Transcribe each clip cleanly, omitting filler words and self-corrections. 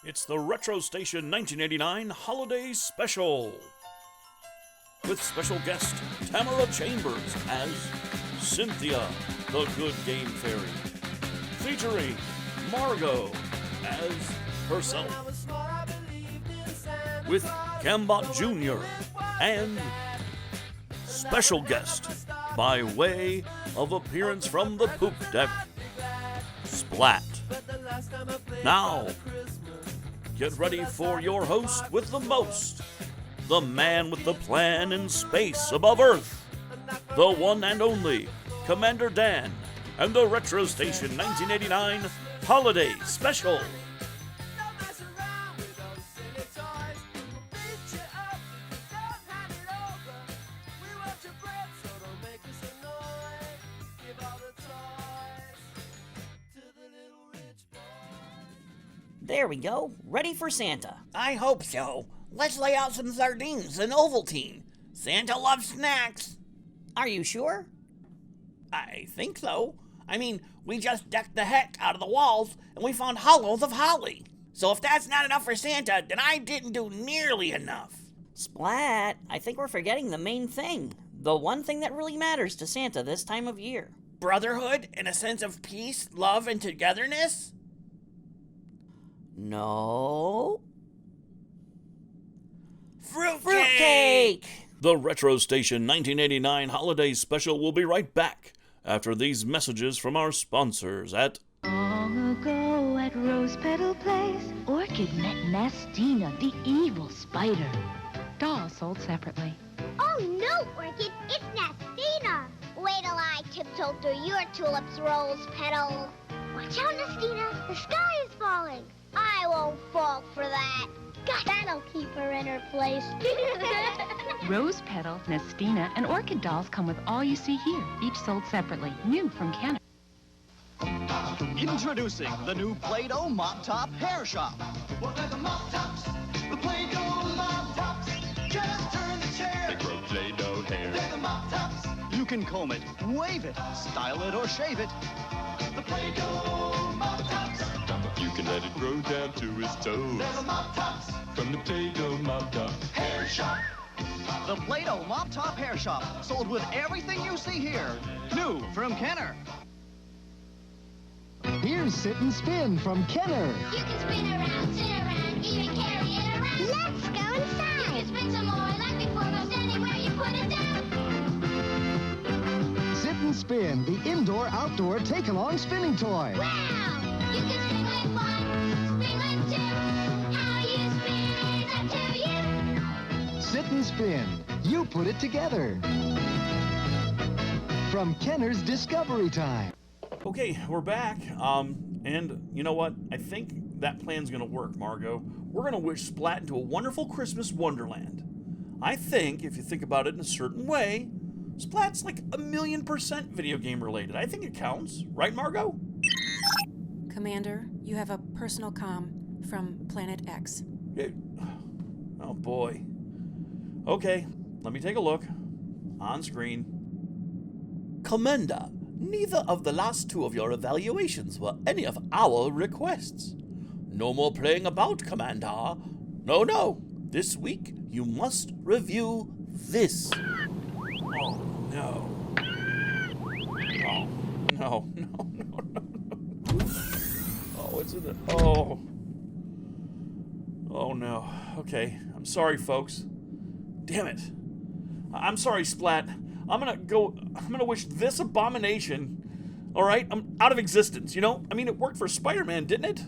It's the RetroStation 1989 Holiday Special. With special guest Tamara Chambers as Cynthia, the Good Game Fairy. Featuring Margot as herself. With Gambot Jr. and special guest by way of appearance from the poop deck, Splat. Now, get ready for your host with the most, the man with the plan in space above Earth, the one and only Commander Dan, and the RetroStation 1989 Holiday Special. There we go, ready for Santa. I hope so. Let's lay out some sardines and Ovaltine. Santa loves snacks. Are you sure? I think so. I mean, we just decked the heck out of the walls and we found hollows of holly. So if that's not enough for Santa, then I didn't do nearly enough. Splat, I think we're forgetting the main thing. The one thing that really matters to Santa this time of year. Brotherhood and a sense of peace, love, and togetherness? No. Fruitcake! The RetroStation 1989 Holiday Special will be right back after these messages from our sponsors at... Long ago at Rose Petal Place, Orchid met Nastina, the evil spider. Dolls sold separately. Oh no, Orchid, it's Nastina. Wait till I tiptoe through your tulips, Rose Petal. Watch out, Nastina, the sky is falling. I won't fall for that. God, that'll keep her in her place. Rose Petal, Nastina, and Orchid dolls come with all you see here, each sold separately, new from Canada. Introducing the new Play-Doh Mop Top Hair Shop. Well, they're the mop tops, the Play-Doh mop tops. Just turn the chair. They grow Play-Doh hair. They're the mop tops, You can comb it, wave it, style it, or shave it. the Play-Doh mop tops. You can let it grow down to his toes. They're the mop tops, From the Play-Doh Mop Top. hair shop. The Play-Doh Mop Top Hair Shop, sold with everything you see here. New from Kenner. Here's Sit and Spin from Kenner. You can spin around, sit around, even carry it around. Let's go inside. You can spin some more, like before, most anywhere you put it down. Sit and Spin, the indoor-outdoor take-along spinning toy. Wow! You can spin like one, spin like two. How you spin is up to you. Sit and Spin, you put it together. From Kenner's Discovery Time. Okay, we're back. And you know what? I think that plan's gonna work, Margot. We're gonna wish Splat into a wonderful Christmas wonderland. I think, if you think about it in a certain way, Splat's like 1,000,000% video game related. I think it counts. Right, Margot? Commander, you have a personal comm from Planet X. Oh boy. Okay, let me take a look. On screen. Commander, neither of the last two of your evaluations were any of our requests. No more playing about, Commander. No. This week, you must review this. Oh, no. Oh, no. Oh, it's in the... Oh. Oh, no. Okay, I'm sorry, folks. Damn it. I'm sorry, Splat. I'm gonna wish this abomination, alright, out of existence, you know? I mean, it worked for Spider-Man, didn't it?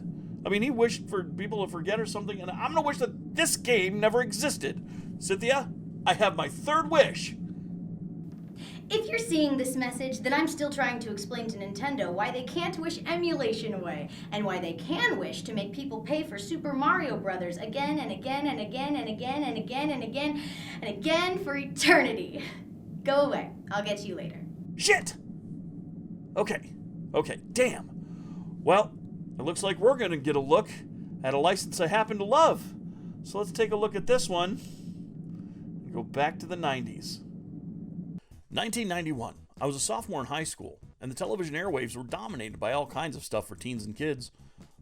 I mean, he wished for people to forget or something, and I'm gonna wish that this game never existed. Cynthia, I have my third wish. If you're seeing this message, then I'm still trying to explain to Nintendo why they can't wish emulation away, and why they can wish to make people pay for Super Mario Brothers again and again and again and again and again and again and again for eternity. Go away. I'll get to you later. Shit! Okay, damn. Well, it looks like we're gonna get a look at a license I happen to love. So let's take a look at this one and go back to the 90s. 1991. I was a sophomore in high school, and the television airwaves were dominated by all kinds of stuff for teens and kids.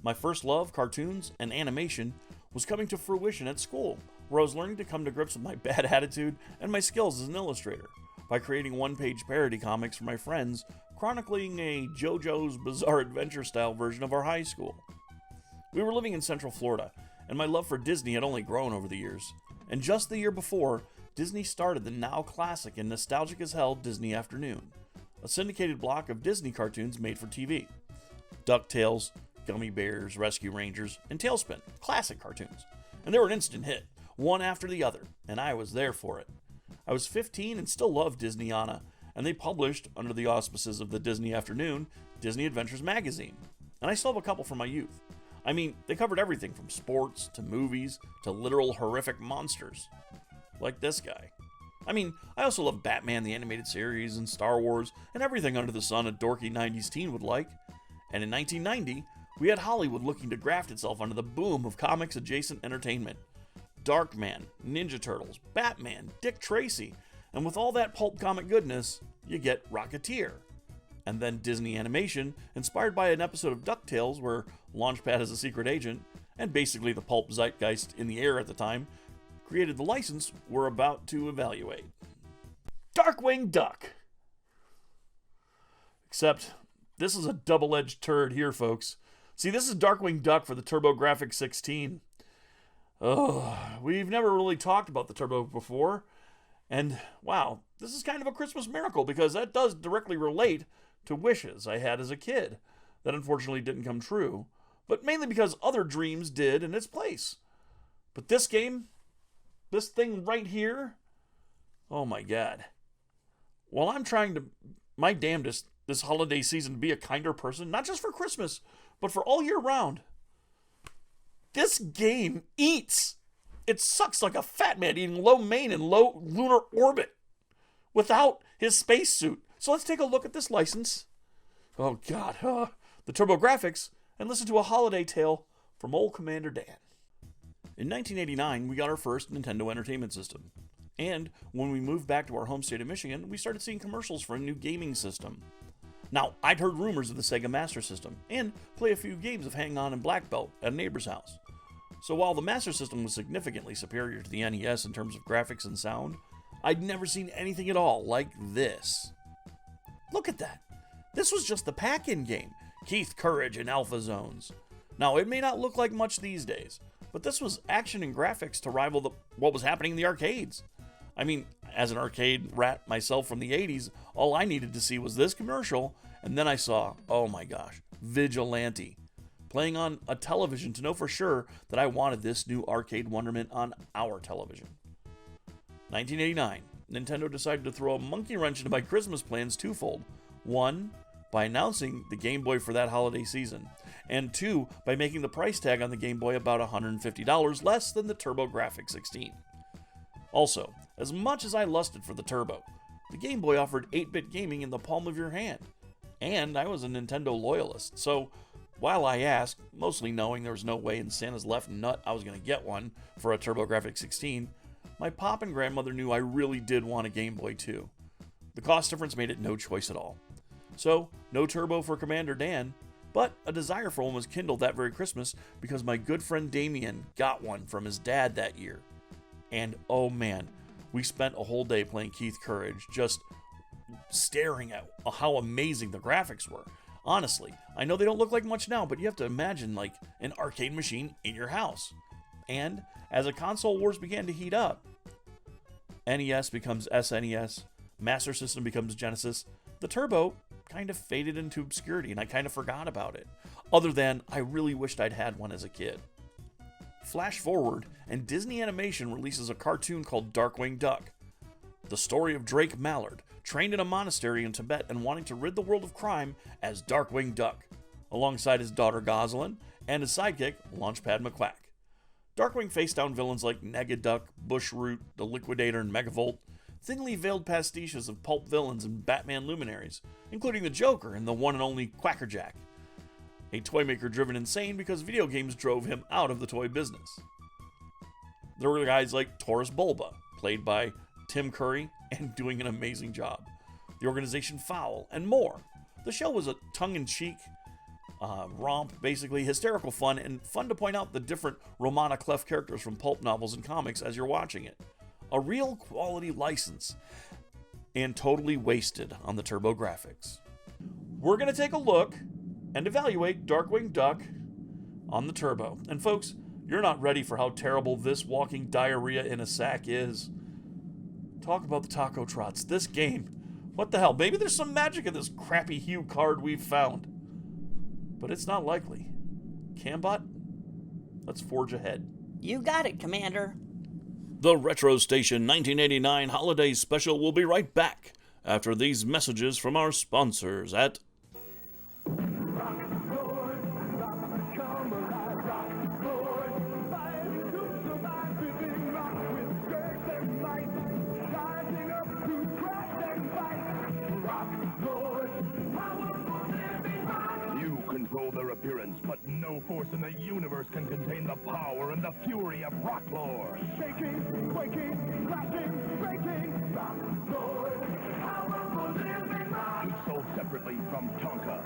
My first love, cartoons and animation, was coming to fruition at school, where I was learning to come to grips with my bad attitude and my skills as an illustrator by creating one-page parody comics for my friends, chronicling a JoJo's Bizarre Adventure style version of our high school. We were living in Central Florida, and my love for Disney had only grown over the years. And just the year before, Disney started the now classic and nostalgic as hell Disney Afternoon, a syndicated block of Disney cartoons made for TV. DuckTales, Gummy Bears, Rescue Rangers, and Tailspin, classic cartoons. And they were an instant hit, one after the other, and I was there for it. I was 15 and still loved Disneyana, and they published, under the auspices of the Disney Afternoon, Disney Adventures magazine. And I still have a couple from my youth. I mean, they covered everything from sports, to movies, to literal horrific monsters. Like this guy. I mean, I also love Batman the Animated Series and Star Wars, and everything under the sun a dorky 90s teen would like. And in 1990, we had Hollywood looking to graft itself onto the boom of comics-adjacent entertainment. Darkman, Ninja Turtles, Batman, Dick Tracy, and with all that pulp comic goodness, you get Rocketeer. And then Disney Animation, inspired by an episode of DuckTales where Launchpad is a secret agent, and basically the pulp zeitgeist in the air at the time, created the license we're about to evaluate. Darkwing Duck! Except, this is a double-edged turd here, folks. See, this is Darkwing Duck for the TurboGrafx 16. We've never really talked about the Turbo before, and wow, this is kind of a Christmas miracle because that does directly relate to wishes I had as a kid that unfortunately didn't come true, but mainly because other dreams did in its place. But this game, this thing right here, oh my god. While I'm trying to my damnedest this holiday season to be a kinder person, not just for Christmas, but for all year round, this game eats. It sucks like a fat man eating lo mein in low lunar orbit without his spacesuit. So let's take a look at this license. Oh god, the TurboGrafx, and listen to a holiday tale from old Commander Dan. In 1989, we got our first Nintendo Entertainment System. And when we moved back to our home state of Michigan, we started seeing commercials for a new gaming system. Now, I'd heard rumors of the Sega Master System, and play a few games of Hang On and Black Belt at a neighbor's house. So while the Master System was significantly superior to the NES in terms of graphics and sound, I'd never seen anything at all like this. Look at that. This was just the pack-in game, Keith Courage and Alpha Zones. Now, it may not look like much these days, but this was action and graphics to rival what was happening in the arcades. I mean, as an arcade rat myself from the 80s, all I needed to see was this commercial, and then I saw, oh my gosh, Vigilante, playing on a television to know for sure that I wanted this new arcade wonderment on our television. 1989, Nintendo decided to throw a monkey wrench into my Christmas plans twofold. One, by announcing the Game Boy for that holiday season, and two, by making the price tag on the Game Boy about $150 less than the TurboGrafx 16. Also, as much as I lusted for the Turbo, the Game Boy offered 8-bit gaming in the palm of your hand, and I was a Nintendo loyalist, so while I asked, mostly knowing there was no way in Santa's left nut I was going to get one for a TurboGrafx 16, my pop and grandmother knew I really did want a Game Boy too. The cost difference made it no choice at all. So, no Turbo for Commander Dan, but a desire for one was kindled that very Christmas because my good friend Damien got one from his dad that year. And oh man, we spent a whole day playing Keith Courage, just staring at how amazing the graphics were. Honestly, I know they don't look like much now, but you have to imagine like an arcade machine in your house. And as the console wars began to heat up, NES becomes SNES, Master System becomes Genesis, the Turbo kind of faded into obscurity and I kind of forgot about it. Other than I really wished I'd had one as a kid. Flash forward, and Disney Animation releases a cartoon called Darkwing Duck. The story of Drake Mallard, trained in a monastery in Tibet and wanting to rid the world of crime as Darkwing Duck, alongside his daughter Gosalyn and his sidekick, Launchpad McQuack. Darkwing faced down villains like Negaduck, Bushroot, the Liquidator, and Megavolt, thinly veiled pastiches of pulp villains and Batman luminaries, including the Joker and the one and only Quackerjack, a toy maker driven insane because video games drove him out of the toy business. There were guys like Taurus Bulba, played by Tim Curry, and doing an amazing job, the organization Fowl, and more. The show was a tongue-in-cheek romp, basically hysterical fun, and fun to point out the different Romana Clef characters from pulp novels and comics as you're watching it. A real quality license, and totally wasted on the TurboGrafx. We're going to take a look and evaluate Darkwing Duck on the Turbo. And folks, you're not ready for how terrible this walking diarrhea in a sack is. Talk about the taco trots. This game, what the hell? Maybe there's some magic in this crappy hue card we've found. But it's not likely. Cambot, let's forge ahead. You got it, Commander. The RetroStation 1989 Holiday Special will be right back after these messages from our sponsors at their appearance, but no force in the universe can contain the power and the fury of Rock Lord. Shaking, quaking, crashing, breaking, Rock Lord, powerful living rock. Each sold separately from Tonka.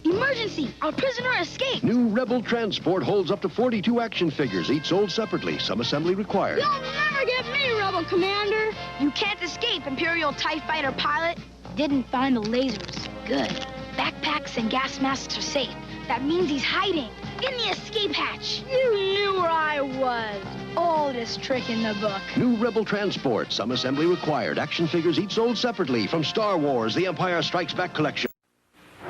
Emergency! Our prisoner escaped! New Rebel Transport holds up to 42 action figures, each sold separately, some assembly required. You'll never get me, Rebel Commander! You can't escape, Imperial TIE Fighter pilot. Didn't find the lasers. Good. Backpacks and gas masks are safe. That means he's hiding in the escape hatch. You knew where I was. Oldest trick in the book. New Rebel Transport, some assembly required. Action figures each sold separately from Star Wars, The Empire Strikes Back collection.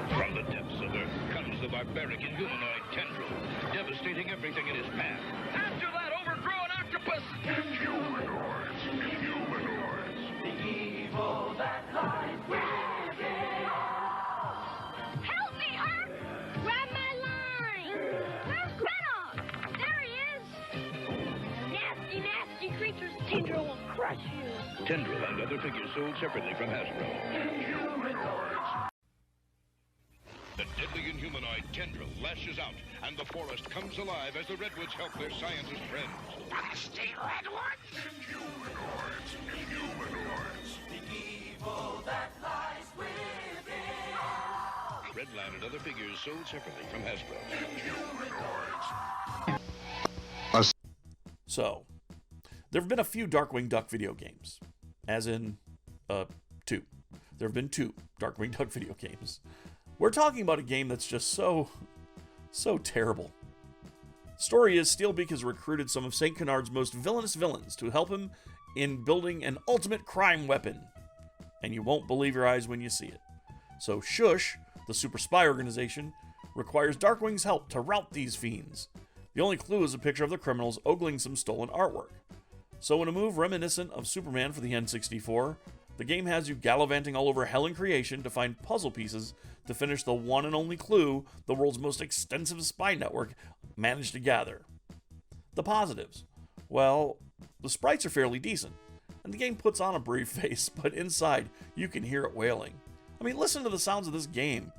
From the depths of Earth comes the barbaric and humanoid tendril, devastating everything in his path. After that overgrown octopus! Inhumanoids! Inhumanoids! The evil that lies within. Help me, Herc! Grab my line! Where's Venom? There he is! Nasty, nasty creatures, Tendril will crush you. Tendril and other figures sold separately from Hasbro. Inhumanoids! The deadly Inhumanoid Tendril lashes out, and the forest comes alive as the Redwoods help their scientist friends. Nasty Redwoods! Inhumanoids! Inhumanoids! The evil that lies within. Redland and other figures sold separately from Hasbro. Inhumanoids! So, there have been a few Darkwing Duck video games. As in, two. There have been two Darkwing Duck video games. We're talking about a game that's just so terrible. Story is Steelbeak has recruited some of St. Canard's most villainous villains to help him in building an ultimate crime weapon. And you won't believe your eyes when you see it. So Shush, the super spy organization, requires Darkwing's help to rout these fiends. The only clue is a picture of the criminals ogling some stolen artwork. So in a move reminiscent of Superman for the N64, the game has you gallivanting all over hell and creation to find puzzle pieces to finish the one and only clue the world's most extensive spy network managed to gather. The positives. Well, the sprites are fairly decent, and the game puts on a brave face, but inside, you can hear it wailing. I mean, listen to the sounds of this game.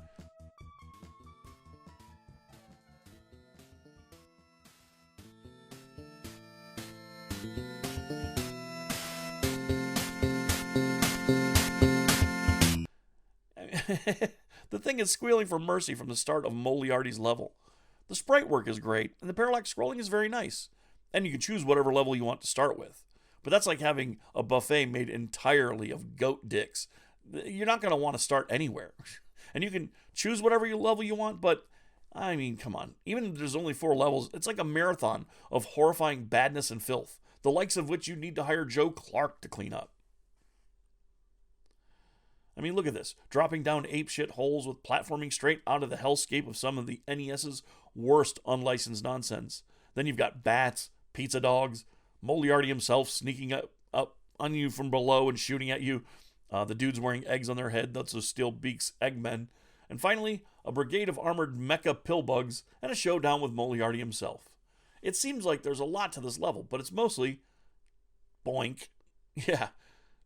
The thing is squealing for mercy from the start of Moliarty's level. The sprite work is great, and the parallax scrolling is very nice. And you can choose whatever level you want to start with. But that's like having a buffet made entirely of goat dicks. You're not going to want to start anywhere. And you can choose whatever level you want, but, I mean, come on. Even if there's only 4 levels, it's like a marathon of horrifying badness and filth, the likes of which you need to hire Joe Clark to clean up. I mean, look at this. Dropping down apeshit holes with platforming straight out of the hellscape of some of the NES's worst unlicensed nonsense. Then you've got bats, pizza dogs, Moliarty himself sneaking up on you from below and shooting at you. The dudes wearing eggs on their head, that's those Steelbeak's Eggmen. And finally, a brigade of armored mecha pillbugs and a showdown with Moliarty himself. It seems like there's a lot to this level, but it's mostly boink. Yeah.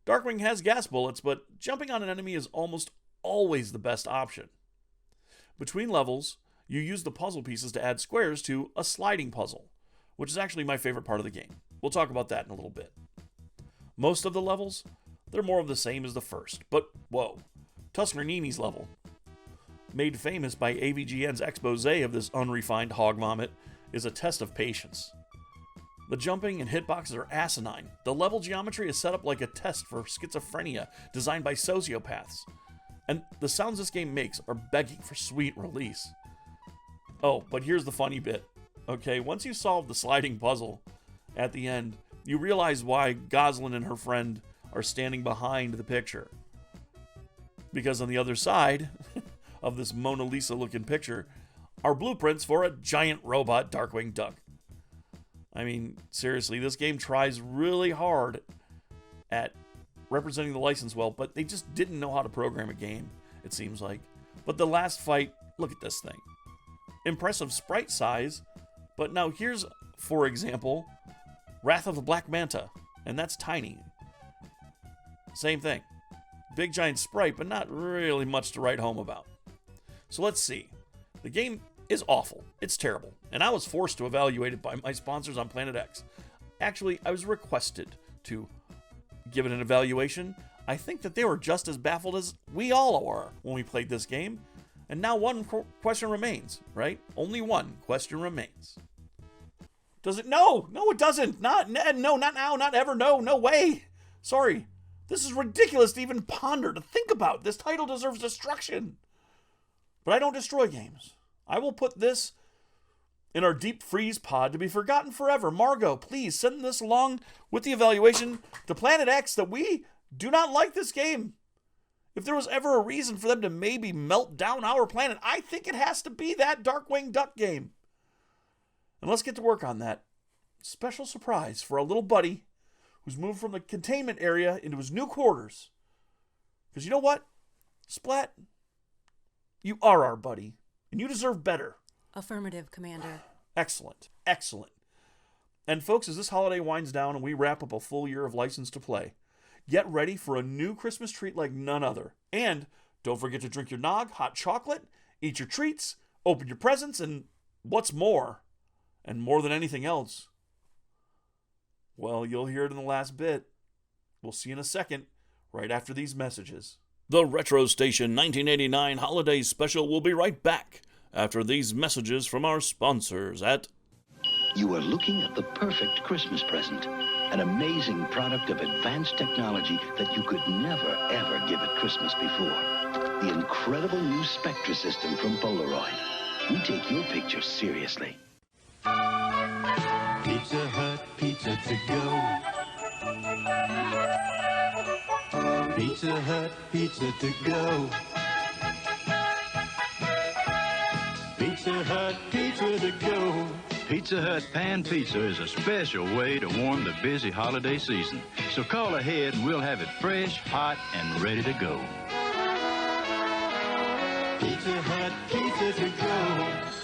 Darkwing has gas bullets, but jumping on an enemy is almost always the best option. Between levels, you use the puzzle pieces to add squares to a sliding puzzle, which is actually my favorite part of the game. We'll talk about that in a little bit. Most of the levels, they're more of the same as the first, but whoa, Tuscanini's level. made famous by AVGN's expose of this unrefined hog vomit, is a test of patience. The jumping and hitboxes are asinine. The level geometry is set up like a test for schizophrenia designed by sociopaths. And the sounds this game makes are begging for sweet release. Oh, but here's the funny bit. Okay, once you solve the sliding puzzle at the end, you realize why Goslin and her friend are standing behind the picture. Because on the other side of this Mona Lisa looking picture are blueprints for a giant robot Darkwing Duck. I mean, seriously, this game tries really hard at representing the license well, but they just didn't know how to program a game, it seems like. But the last fight, look at this thing. Impressive sprite size, but now here's, for example, Wrath of the Black Manta, and that's tiny. Same thing. Big giant sprite, but not really much to write home about. So let's see. The game is awful. It's terrible. And I was forced to evaluate it by my sponsors on Planet X. Actually, I was requested to give it an evaluation. I think that they were just as baffled as we all are when we played this game. And now one question remains, right? Only one question remains. Does it? No, it doesn't. No, not now, not ever. No way. Sorry. This is ridiculous to even ponder, to think about. This title deserves destruction. But I don't destroy games. I will put this in our deep freeze pod to be forgotten forever. Margot, please send this along with the evaluation to Planet X that we do not like this game. If there was ever a reason for them to maybe melt down our planet, I think it has to be that Darkwing Duck game. And let's get to work on that. Special surprise for our little buddy who's moved from the containment area into his new quarters. Because you know what? Splat, you are our buddy, and you deserve better. Affirmative, Commander. Excellent. And folks, as this holiday winds down and we wrap up a full year of License to Play, get ready for a new Christmas treat like none other. And don't forget to drink your nog, hot chocolate, eat your treats, open your presents, and what's more, and more than anything else, well, you'll hear it in the last bit. We'll see you in a second, right after these messages. The RetroStation 1989 Holiday Special will be right back after these messages from our sponsors at... You are looking at the perfect Christmas present. An amazing product of advanced technology that you could never, ever give at Christmas before. The incredible new Spectra system from Polaroid. We take your pictures seriously. Pizza Hut, pizza to go. Pizza Hut, pizza to go. Pizza Hut, pizza to go. Pizza Hut Pan Pizza is a special way to warm the busy holiday season. So call ahead and we'll have it fresh, hot, and ready to go. Pizza Hut, pizza to go.